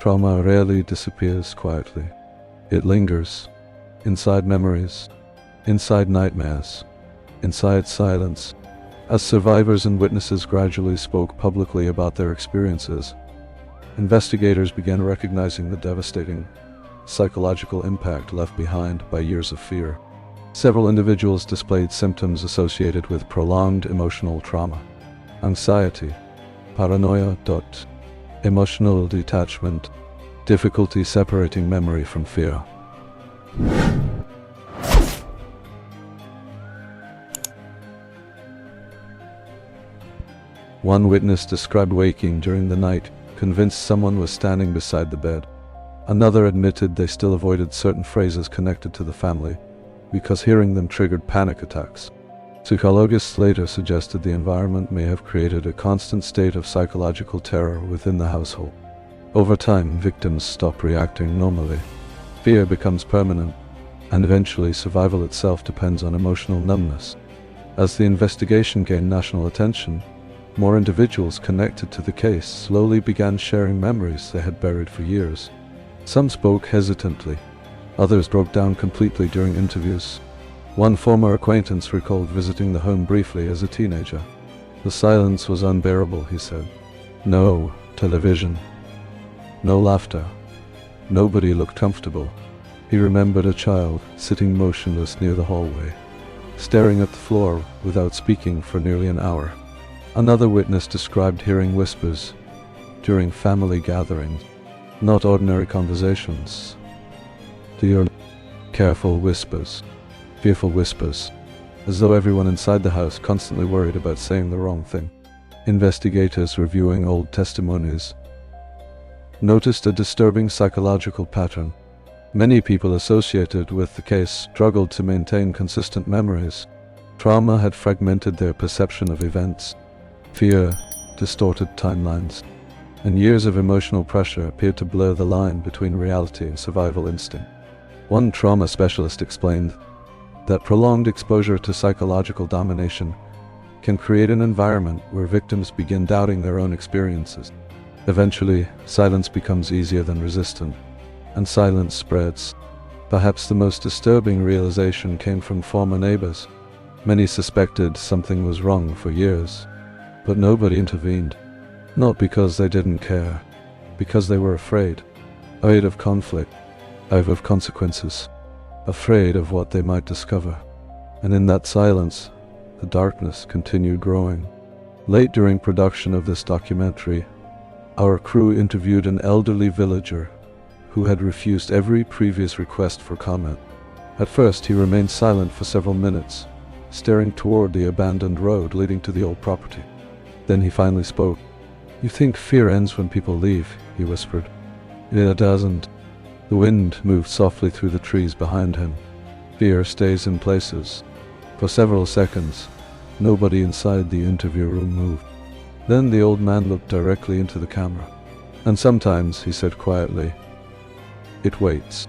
Trauma rarely disappears quietly. It lingers, inside memories, inside nightmares, inside silence. As survivors and witnesses gradually spoke publicly about their experiences, investigators began recognizing the devastating psychological impact left behind by years of fear. Several individuals displayed symptoms associated with prolonged emotional trauma: anxiety, paranoia, emotional detachment, difficulty separating memory from fear. One witness described waking during the night, convinced someone was standing beside the bed. Another admitted they still avoided certain phrases connected to the family because hearing them triggered panic attacks. Psychologists later suggested the environment may have created a constant state of psychological terror within the household. Over time, victims stop reacting normally. Fear becomes permanent, and eventually survival itself depends on emotional numbness. As the investigation gained national attention, more individuals connected to the case slowly began sharing memories they had buried for years. Some spoke hesitantly, others broke down completely during interviews. One former acquaintance recalled visiting the home briefly as a teenager. The silence was unbearable, he said. No television, no laughter. Nobody looked comfortable. He remembered a child sitting motionless near the hallway, staring at the floor without speaking for nearly an hour. Another witness described hearing whispers during family gatherings, not ordinary conversations. Careful whispers, fearful whispers, as though everyone inside the house constantly worried about saying the wrong thing. Investigators reviewing old testimonies noticed a disturbing psychological pattern. Many people associated with the case struggled to maintain consistent memories. Trauma had fragmented their perception of events. Fear distorted timelines, and years of emotional pressure appeared to blur the line between reality and survival instinct. One trauma specialist explained that prolonged exposure to psychological domination can create an environment where victims begin doubting their own experiences. Eventually, silence becomes easier than resistance, and silence spreads. Perhaps the most disturbing realization came from former neighbors. Many suspected something was wrong for years, but nobody intervened. Not because they didn't care, because they were afraid of conflict, of consequences, afraid of what they might discover. And in that silence, the darkness continued growing. Late during production of this documentary, our crew interviewed an elderly villager who had refused every previous request for comment. At first, he remained silent for several minutes, staring toward the abandoned road leading to the old property. Then he finally spoke. "You think fear ends when people leave," he whispered. "It doesn't." The wind moved softly through the trees behind him. Fear stays in places. For several seconds, nobody inside the interview room moved. Then the old man looked directly into the camera. "And sometimes," he said quietly, "it waits."